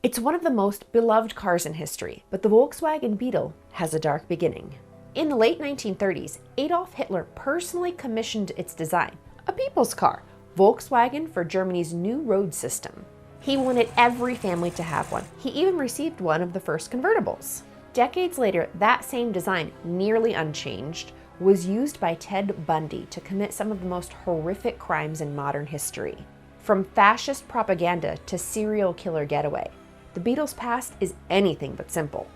It's one of the most beloved cars in history, but the Volkswagen Beetle has a dark beginning. In the late 1930s, Adolf Hitler personally commissioned its design, a people's car, Volkswagen for Germany's new road system. He wanted every family to have one. He even received one of the first convertibles. Decades later, that same design, nearly unchanged, was used by Ted Bundy to commit some of the most horrific crimes in modern history. From fascist propaganda to serial killer getaway, the Beetle's past is anything but simple.